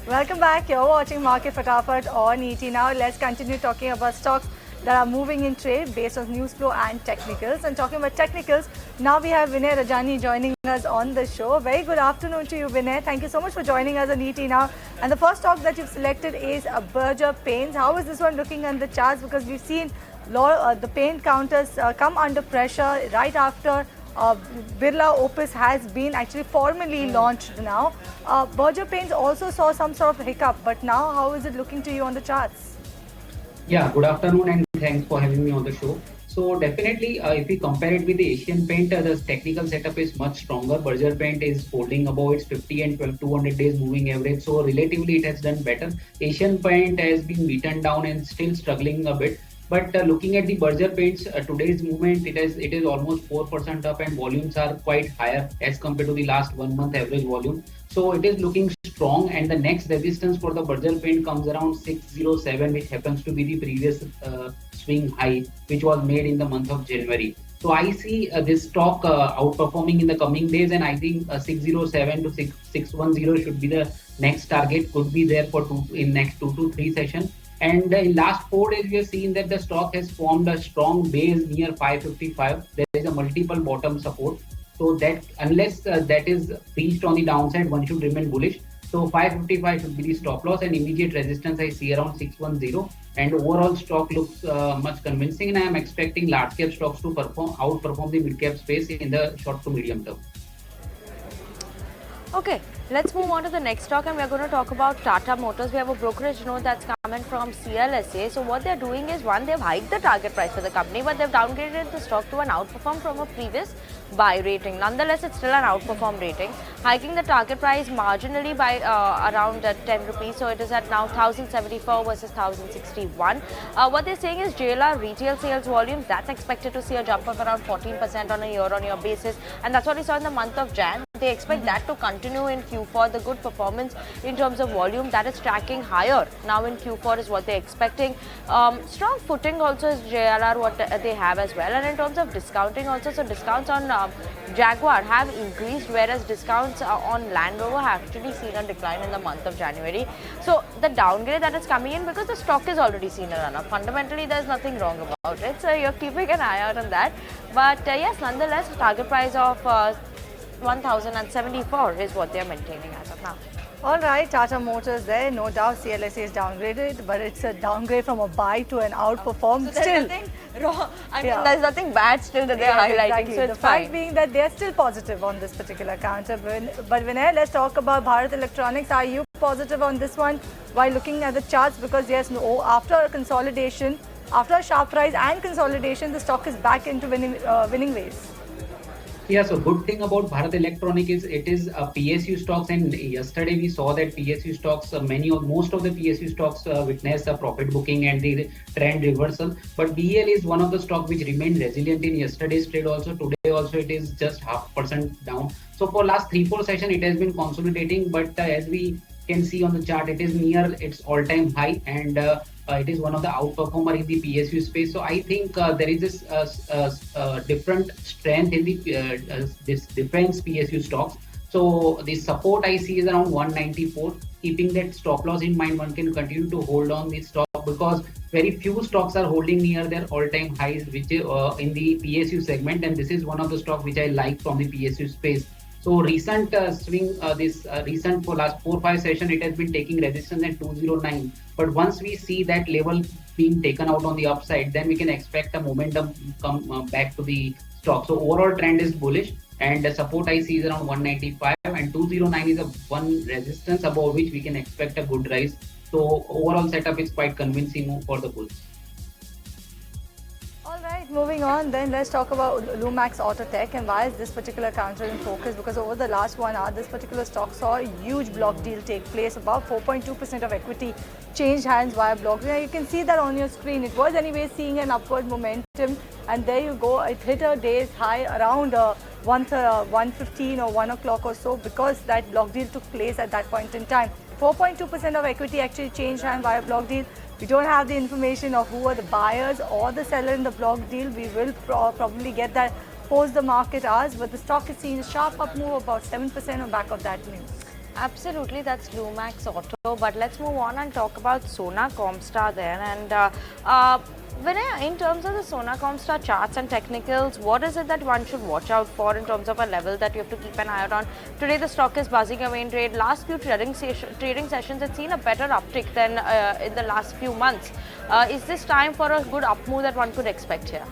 Welcome back. You're watching Market Fatafat on ET. Now let's continue talking about stocks that are moving in trade based on news flow and technicals. And talking about technicals, now we have Vinay Rajani joining us on the show. Very good afternoon to you, Vinay. Thank you so much for joining us on ET now. And the first stock that you've selected is Berger Paints. How is this one looking on the charts? Because we've seen the paint counters come under pressure right after Birla Opus has been actually formally launched now. Berger Paints also saw some sort of hiccup, but now how is it looking to you on the charts? Yeah, good afternoon and thanks for having me on the show. So definitely, if we compare it with the Asian Paint, the technical setup is much stronger. Berger Paint is holding above its 50 and 200 days moving average, so relatively it has done better. Asian Paint has been beaten down and still struggling a bit. But looking at the Berger Paints, today's movement, it is almost 4% up and volumes are quite higher as compared to the last 1 month average volume. So it is looking strong, and the next resistance for the Berger Paint comes around 607, which happens to be the previous swing high, which was made in the month of January. So I see this stock outperforming in the coming days, and I think 607 to 610 should be the next target. Could be there for in next 2 to 3 sessions. And in last 4 days, we have seen that the stock has formed a strong base near 555. There is a multiple bottom support. So that unless that is reached on the downside, one should remain bullish. So 555 should be the stop loss, and immediate resistance I see around 610. And overall stock looks much convincing, and I am expecting large cap stocks to outperform the mid cap space in the short to medium term. Okay, let's move on to the next stock, and we're going to talk about Tata Motors. We have a brokerage note that's coming from CLSA. So what they're doing is, one, they've hiked the target price for the company, but they've downgraded the stock to an outperform from a previous buy rating. Nonetheless, it's still an outperform rating, hiking the target price marginally by around 10 rupees. So it is at now 1074 versus 1061. What they're saying is JLR retail sales volumes, that's expected to see a jump of around 14% on a year-on-year basis, and that's what we saw in the month of Jan. They expect that to continue in Q4. The good performance in terms of volume, that is tracking higher now in Q4 is what they're expecting. Strong footing also is JLR what they have as well. And in terms of discounting also, so discounts on Jaguar have increased, whereas discounts on Land Rover have actually seen a decline in the month of January. So the downgrade that is coming in because the stock is already seen a run-up. Fundamentally, there's nothing wrong about it. So you're keeping an eye out on that. But yes, nonetheless, target price of 1074 is what they are maintaining as of now. All right, Tata Motors there, no doubt CLSA is downgraded, but it's a downgrade from a buy to an outperform. So there's nothing wrong. I mean, there's nothing bad still that they're highlighting, exactly. so it's the fine. fact being that they're still positive on this particular counter. But Vinay, let's talk about Bharat Electronics. Are you positive on this one while looking at the charts? Because yes, after a consolidation, after a sharp rise and consolidation, the stock is back into winning ways. Yeah, so good thing about Bharat Electronic is it is PSU stocks, and yesterday we saw that PSU stocks, most of the PSU stocks witnessed a profit booking and the trend reversal. But BEL is one of the stock which remained resilient in yesterday's trade also. Today also it is just 0.5% down. So for last 3-4 sessions it has been consolidating, but as we can see on the chart, it is near its all-time high, and it is one of the outperformer in the PSU space. So I think there is this different strength in the this defense PSU stocks. So the support I see is around 194. Keeping that stop loss in mind, one can continue to hold on this stock because very few stocks are holding near their all-time highs, which in the PSU segment, and this is one of the stock which I like from the PSU space. So recent recent for last 4-5 session, it has been taking resistance at 209. But once we see that level being taken out on the upside, then we can expect a momentum come back to the stock. So overall trend is bullish, and the support I see is around 195, and 209 is a one resistance above which we can expect a good rise. So overall setup is quite convincing for the bulls. All right, moving on then, let's talk about Lumax Auto Tech, and why is this particular counter in focus? Because over the last 1 hour, this particular stock saw a huge block deal take place. About 4.2% of equity changed hands via block. Now you can see that on your screen. It was anyway seeing an upward momentum, and there you go. It hit a day's high around 1:15 or 1 o'clock or so, because that block deal took place at that point in time. 4.2% of equity actually changed hands via block deal. We don't have the information of who are the buyers or the seller in the block deal. We will probably get that post the market hours, but the stock is seeing a sharp up move, about 7% on back of that news. Absolutely, that's Lumax Auto. But let's move on and talk about Sona Comstar then. And Vinay, in terms of the Sona Comstar charts and technicals, what is it that one should watch out for in terms of a level that you have to keep an eye out on? Today, the stock is buzzing away in trade. Last few trading sessions, it's seen a better uptick than in the last few months. Is this time for a good up move that one could expect here?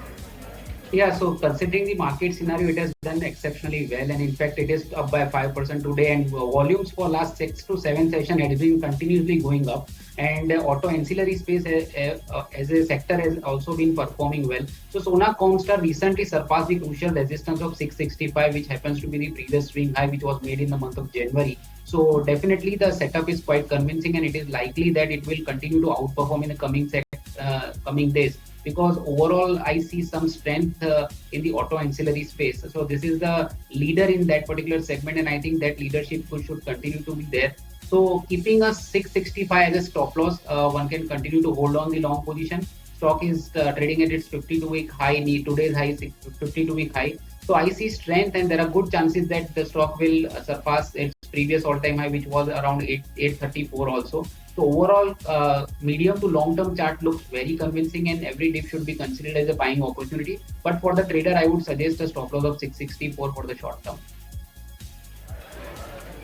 Yeah, so considering the market scenario, it has done exceptionally well, and in fact, it is up by 5% today. And volumes for last 6 to 7 sessions has been continuously going up. And auto ancillary space as a sector has also been performing well. So Sona Comstar recently surpassed the crucial resistance of 665, which happens to be the previous swing high, which was made in the month of January. So definitely the setup is quite convincing, and it is likely that it will continue to outperform in the coming days, because overall I see some strength in the auto ancillary space. So this is the leader in that particular segment, and I think that leadership should continue to be there. So keeping a 665 as a stop loss, one can continue to hold on the long position. Stock is trading at its 52-week high, today's high is 52-week high. So I see strength, and there are good chances that the stock will surpass its previous all-time high, which was around 834 also. So overall, medium to long-term chart looks very convincing, and every dip should be considered as a buying opportunity. But for the trader, I would suggest a stop loss of 664 for the short term.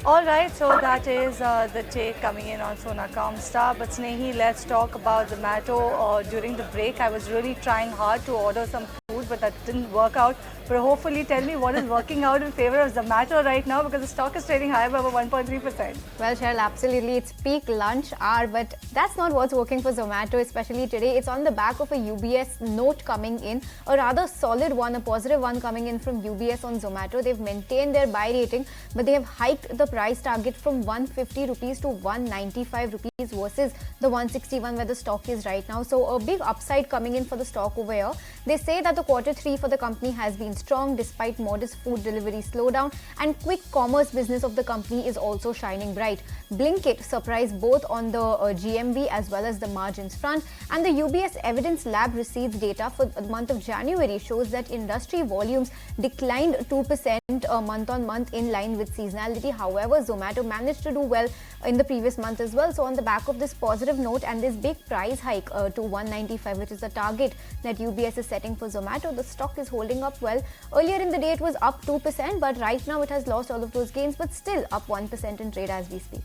All right, so that is the take coming in on Sona Comstar. But Snehi, let's talk about Zomato. During the break, I was really trying hard to order some food, but that didn't work out. But hopefully, tell me what is working out in favor of Zomato right now, because the stock is trading higher by over 1.3%. Well, Cheryl, absolutely. It's peak lunch hour, but that's not what's working for Zomato, especially today. It's on the back of a UBS note coming in, a rather solid one, a positive one coming in from UBS on Zomato. They've maintained their buy rating, but they have hiked the price target from 150 rupees to 195 rupees versus the 161 where the stock is right now. So a big upside coming in for the stock over here. They say that the Q3 for the company has been strong despite modest food delivery slowdown, and quick commerce business of the company is also shining bright. Blinkit surprised both on the GMV as well as the margins front, and the UBS Evidence Lab receipts data for the month of January shows that industry volumes declined 2% month on month in line with seasonality. However, Zomato managed to do well in the previous month as well. So on the back of this positive note and this big price hike to 195, which is the target that UBS is setting for Zomato, the stock is holding up well. Earlier in the day, it was up 2%, but right now it has lost all of those gains, but still up 1% in trade as we speak.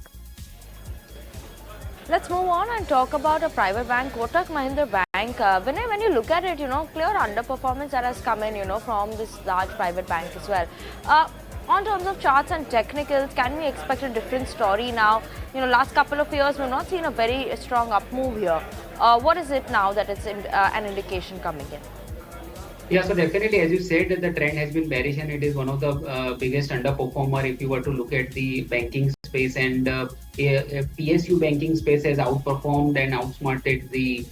Let's move on and talk about a private bank, Kotak Mahindra Bank. Vinay, when you look at it, clear underperformance that has come in, from this large private bank as well. On terms of charts and technicals, can we expect a different story now? Last couple of years, we've not seen a very strong up move here. What is it now that it's an indication coming in? Yeah, so definitely, as you said, that the trend has been bearish, and it is one of the biggest underperformer if you were to look at the banking space. And PSU banking space has outperformed and outsmarted the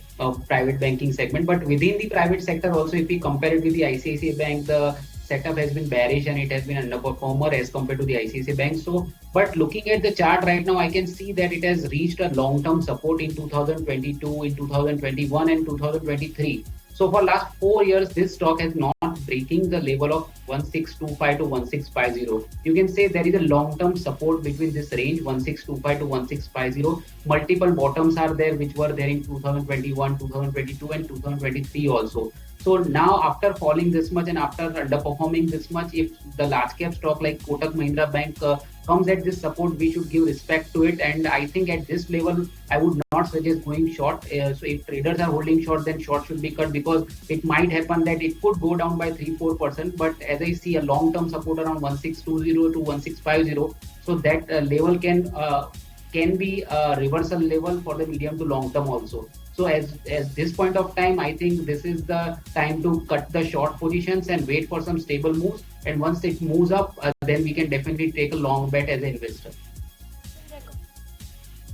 private banking segment. But within the private sector also, if we compare it with the ICICI Bank, the setup has been bearish and it has been underperformer as compared to the ICICI Bank. So, but looking at the chart right now, I can see that it has reached a long-term support in 2022, in 2021 and 2023. So for last 4 years, this stock has not breaking the level of 1625 to 1650. You can say there is a long-term support between this range 1625 to 1650. Multiple bottoms are there which were there in 2021, 2022 and 2023 also. So now after falling this much and after underperforming this much, if the large cap stock like Kotak Mahindra Bank comes at this support, we should give respect to it. And I think at this level, I would not suggest going short. So if traders are holding short, then short should be cut, because it might happen that it could go down by 3-4%. But as I see a long-term support around 1620 to 1650, so that level can be a reversal level for the medium to long term also. So as this point of time, I think this is the time to cut the short positions and wait for some stable moves. And once it moves up, then we can definitely take a long bet as an investor.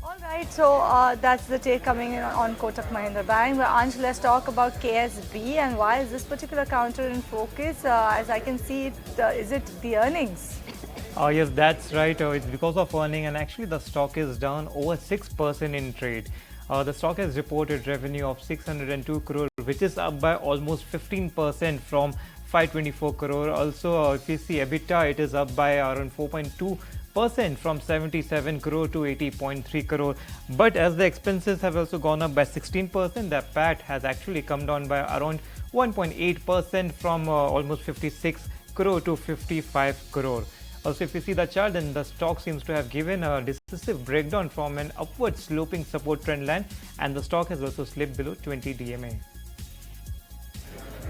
All right, so that's the take coming in on Kotak Mahindra Bank. But Ansh, let's talk about KSB and why is this particular counter in focus? As I can see, is it the earnings? Yes, that's right. It's because of earning, and actually the stock is down over 6% in trade. The stock has reported revenue of 602 crore, which is up by almost 15% from 524 crore. Also, if you see EBITDA, it is up by around 4.2% percent from 77 crore to 80.3 crore. But as the expenses have also gone up by 16%, the PAT has actually come down by around 1.8% from almost 56 crore to 55 crore. Also, if you see the chart, then the stock seems to have given a decisive breakdown from an upward sloping support trend line, and the stock has also slipped below 20 DMA.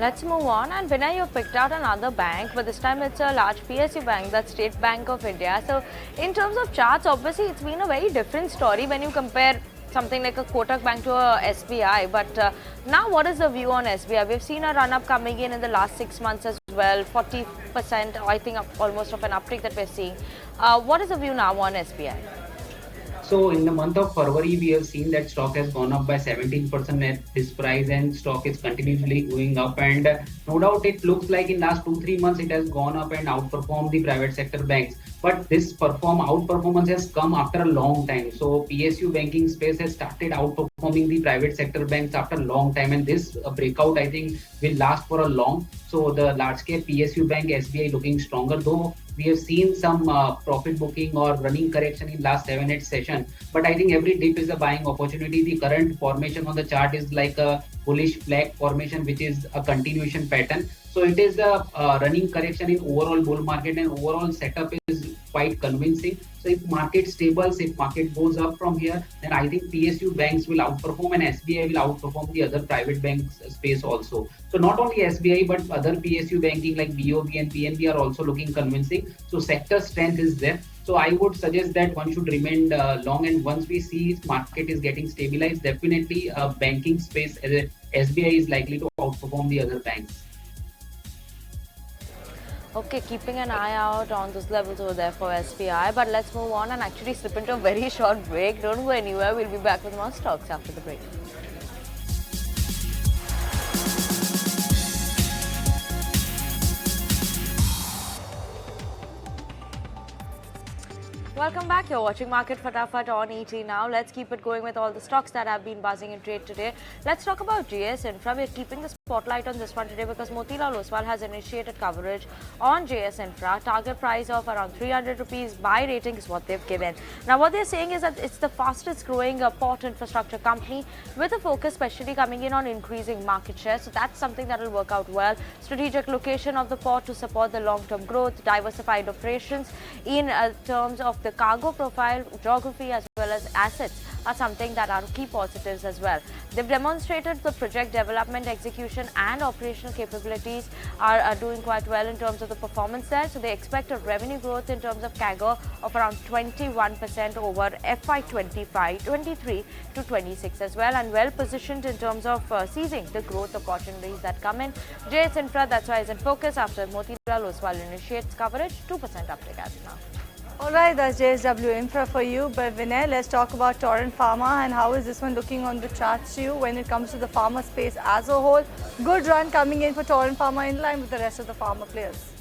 Let's move on, and Vinay, you picked out another bank, but this time it's a large PSU bank, that's State Bank of India. So in terms of charts, obviously it's been a very different story when you compare something like a Kotak Bank to a SBI. But now what is the view on SBI? We've seen a run up coming in the last 6 months as well, 40%, I think almost of an uptick that we're seeing. What is the view now on SBI? So in the month of February, we have seen that stock has gone up by 17% at this price, and stock is continuously going up. And no doubt, it looks like in last 2-3 months it has gone up and outperformed the private sector banks. But this outperformance has come after a long time. So PSU banking space has started outperforming the private sector banks after a long time, and this breakout I think will last for a long. So the large scale PSU bank SBI looking stronger, though we have seen some profit booking or running correction in last 7-8 session. But I think every dip is a buying opportunity. The current formation on the chart is like a bullish flag formation, which is a continuation pattern. So it is a running correction in overall bull market, and overall setup is quite convincing. So if market stables, if market goes up from here, then I think PSU banks will outperform and SBI will outperform the other private banks space also. So not only SBI but other PSU banking like BOB and PNB are also looking convincing. So sector strength is there. So I would suggest that one should remain long, and once we see market is getting stabilized, definitely banking space SBI is likely to outperform the other banks. Okay, keeping an eye out on those levels over there for SBI. But let's move on and actually slip into a very short break. Don't go anywhere. We'll be back with more stocks after the break. Welcome back. You're watching Market Fatafat on ET now. Let's keep it going with all the stocks that have been buzzing in trade today. Let's talk about JS Infra. We're keeping the spotlight on this one today because Motilal Oswal has initiated coverage on JS Infra. Target price of around 300 rupees. Buy rating is what they've given. Now, what they're saying is that it's the fastest growing port infrastructure company with a focus especially coming in on increasing market share. So that's something that will work out well. Strategic location of the port to support the long-term growth, diversified operations in terms of the cargo profile, geography as well as assets are something that are key positives as well. They've demonstrated the project development, execution and operational capabilities are doing quite well in terms of the performance there. So they expect a revenue growth in terms of CAGR of around 21% over FY 23 to 26 as well, and well positioned in terms of seizing the growth opportunities that come in. JS Infra, that's why is in focus after Motilal Oswal initiates coverage, 2% uptick as of now. Alright, that's JSW Infra for you. But Vinay, let's talk about Torrent Pharma and how is this one looking on the charts to you when it comes to the pharma space as a whole. Good run coming in for Torrent Pharma in line with the rest of the pharma players.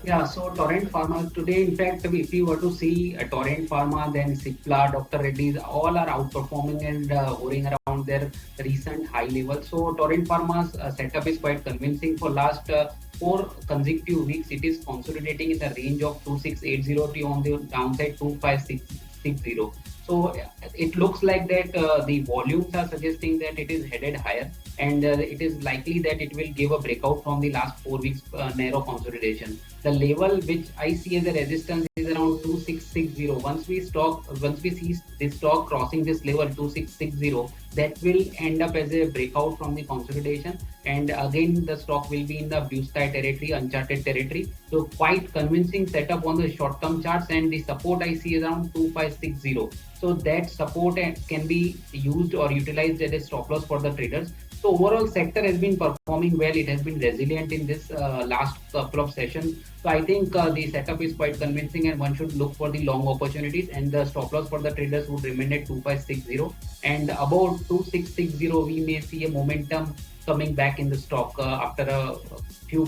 Yeah, so Torrent Pharma today, in fact, if you were to see Torrent Pharma, then Cipla, Dr. Reddy's, all are outperforming and hovering around their recent high level. So Torrent Pharma's setup is quite convincing. For last 4 consecutive weeks, it is consolidating in the range of 2680 on the downside 2560. So it looks like that the volumes are suggesting that it is headed higher, and it is likely that it will give a breakout from the last 4 weeks narrow consolidation. The level which I see as a resistance is around 2660. Once we see this stock crossing this level 2660, that will end up as a breakout from the consolidation, and again the stock will be in the blue sky territory, uncharted territory. So quite convincing setup on the short term charts, and the support I see is around 2560. So that support can be used or utilized as a stop loss for the traders. So overall sector has been performing well. It has been resilient in this last couple of sessions. So I think the setup is quite convincing, and one should look for the long opportunities, and the stop loss for the traders would remain at 2560, and about 2660 we may see a momentum coming back in the stock after a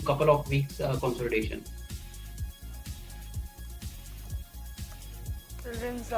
couple of weeks consolidation. children's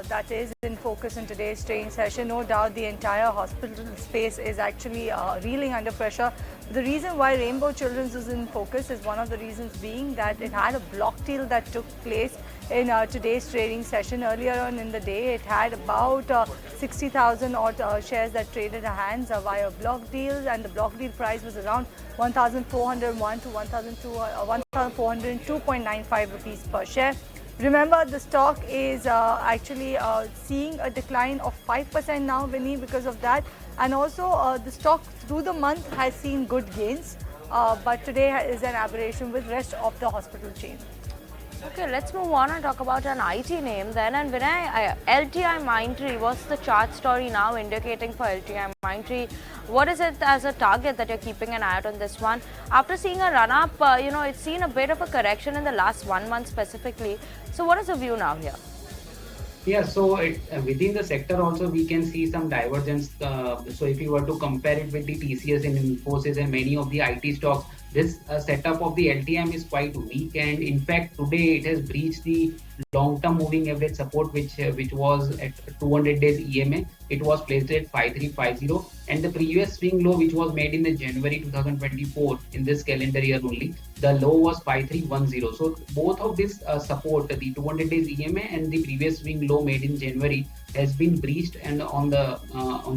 that is in focus in today's trading session. No doubt the entire hospital space is actually reeling under pressure. The reason why Rainbow Children's is in focus is one of the reasons being that it had a block deal that took place in today's trading session. Earlier on in the day, it had about 60,000 odd shares that traded hands via block deals, and the block deal price was around 1,401 to 1,402.95 rupees per share. Remember, the stock is actually seeing a decline of 5% now, Vinny, because of that. And also, the stock through the month has seen good gains, but today is an aberration with rest of the hospital chain. Okay, let's move on and talk about an IT name then. And Vinay, LTI Mindtree, what's the chart story now indicating for LTI Mindtree? What is it as a target that you're keeping an eye out on this one? After seeing a run up, it's seen a bit of a correction in the last 1 month specifically. So what is the view now here? Yeah, so within the sector also we can see some divergence. So if you were to compare it with the TCS and Infosys and many of the IT stocks, this setup of the LTM is quite weak, and in fact today it has breached the long-term moving average support which was at 200 days EMA. It was placed at 5350, and the previous swing low which was made in the January 2024 in this calendar year only, the low was 5310. So both of this support, the 200 days EMA and the previous swing low made in January, has been breached, and on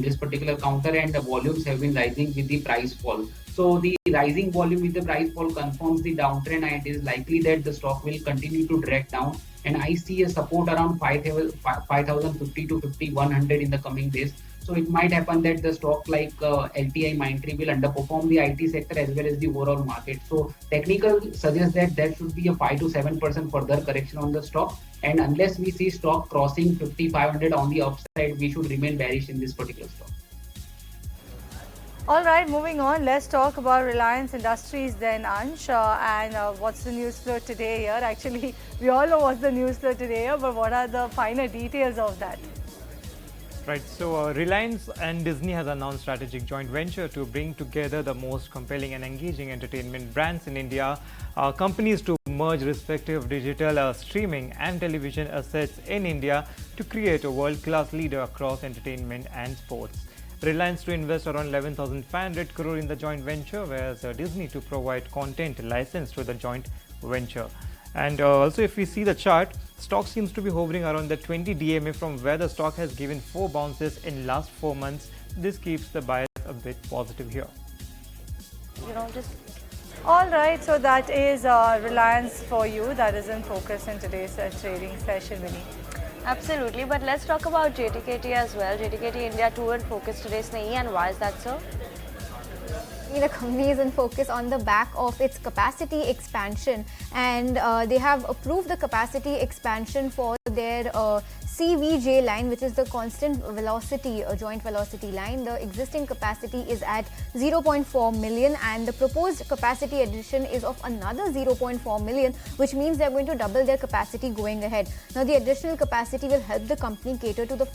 this particular counter, and the volumes have been rising with the price fall. So the rising volume with the price fall confirms the downtrend, and it is likely that the stock will continue to drag down. And I see a support around 5,050 to 5,100 in the coming days. So it might happen that the stock like LTI Mindtree will underperform the IT sector as well as the overall market. So technical suggests that there should be a 5 to 7% further correction on the stock. And unless we see stock crossing 5,500 on the upside, we should remain bearish in this particular stock. All right, moving on, let's talk about Reliance Industries then, Ansh. And what's the news flow today here? Actually, we all know what's the news flow today here, but what are the finer details of that? Right, so Reliance and Disney has announced strategic joint venture to bring together the most compelling and engaging entertainment brands in India, companies to merge respective digital streaming and television assets in India to create a world-class leader across entertainment and sports. Reliance to invest around 11,500 crore in the joint venture, whereas Disney to provide content license to the joint venture. And also, if we see the chart, stock seems to be hovering around the 20 DMA from where the stock has given 4 bounces in last 4 months. This keeps the buyers a bit positive here. All right, so that is Reliance for you. That is in focus in today's trading session, Vinny. Absolutely, but let's talk about JTKT as well. JTKT India 2 in focus today, Snehi, and why is that so? The company is in focus on the back of its capacity expansion, and they have approved the capacity expansion for their CVJ line, which is the constant velocity joint velocity line. The existing capacity is at 0.4 million, and the proposed capacity addition is of another 0.4 million, which means they are going to double their capacity going ahead. Now, the additional capacity will help the company cater to the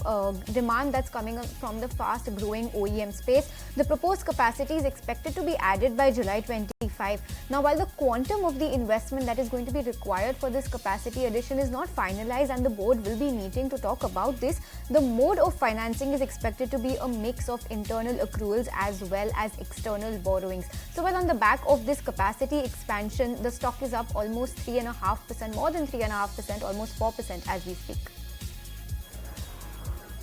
demand that's coming from the fast growing OEM space. The proposed capacity is expected to be added by July 25. Now, while the quantum of the investment that is going to be required for this capacity addition is not finalized, and the board will be meeting to talk about this, the mode of financing is expected to be a mix of internal accruals as well as external borrowings. So, while on the back of this capacity expansion, the stock is up almost 3.5%, more than 3.5%, almost 4% as we speak.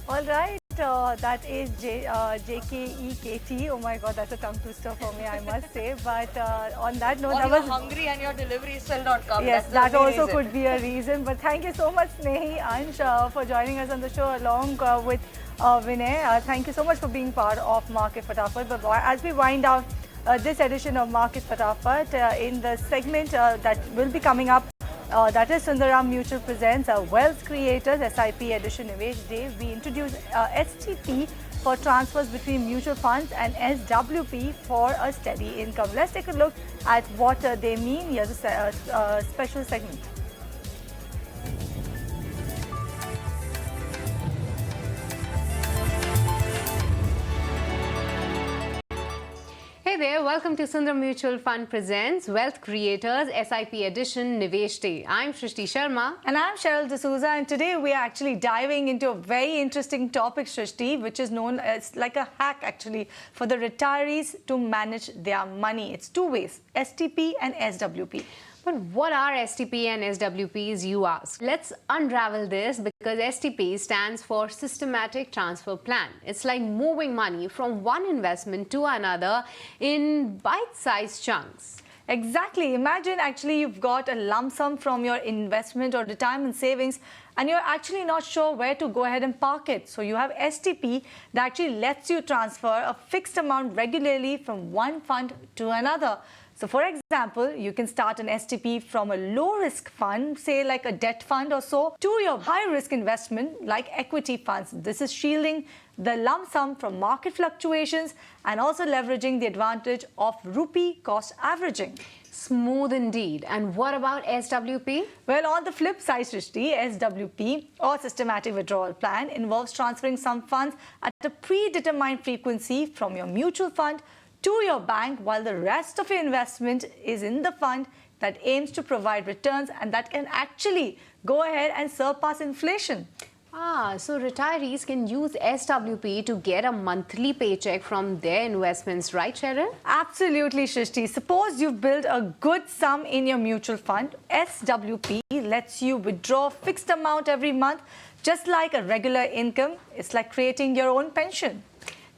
All right, that is JKEKT. Oh my God, that's a tongue twister for me, I must say. But on that note, or I you're was hungry and your delivery is still not come. Yes, that's that also reason. could be a reason. But thank you so much, Snehi, Ansh, for joining us on the show along with Vinay. Thank you so much for being part of Market Fatafat. But as we wind down this edition of Market Fatafat, in the segment that will be coming up, that is Sundaram Mutual presents Wealth Creators SIP Edition Nivesh Day. We introduce STP for transfers between mutual funds and SWP for a steady income. Let's take a look at what they mean. Here's a special segment. Hey there, welcome to Sundar Mutual Fund presents Wealth Creators SIP Edition Nivesh Day. I'm Shrishti Sharma. And I'm Cheryl D'Souza, and today we are actually diving into a very interesting topic, Shrishti, which is known as like a hack actually for the retirees to manage their money. It's two ways, STP and SWP. But what are STP and SWPs, you ask? Let's unravel this because STP stands for Systematic Transfer Plan. It's like moving money from one investment to another in bite-sized chunks. Exactly. Imagine actually you've got a lump sum from your investment or retirement savings and you're actually not sure where to go ahead and park it. So you have STP that actually lets you transfer a fixed amount regularly from one fund to another. So for example, you can start an STP from a low-risk fund, say like a debt fund or so, to your high-risk investment like equity funds. This is shielding the lump sum from market fluctuations and also leveraging the advantage of rupee cost averaging. Smooth indeed. And what about SWP? Well, on the flip side, Shrishti, SWP or Systematic Withdrawal Plan involves transferring some funds at a predetermined frequency from your mutual fund to your bank while the rest of your investment is in the fund that aims to provide returns and that can actually go ahead and surpass inflation. So retirees can use SWP to get a monthly paycheck from their investments, right, Cheryl? Absolutely, Shrishti. Suppose you've built a good sum in your mutual fund. SWP lets you withdraw a fixed amount every month, just like a regular income. It's like creating your own pension.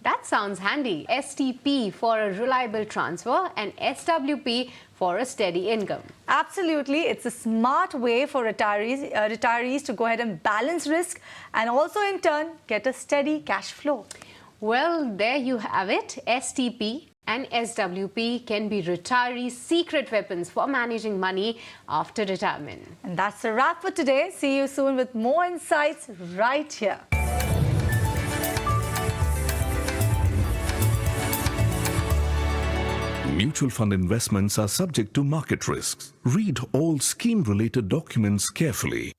That sounds handy. STP for a reliable transfer and SWP for a steady income. Absolutely. It's a smart way for retirees to go ahead and balance risk and also in turn get a steady cash flow. Well, there you have it. STP and SWP can be retirees' secret weapons for managing money after retirement. And that's a wrap for today. See you soon with more insights right here. Mutual fund investments are subject to market risks. Read all scheme-related documents carefully.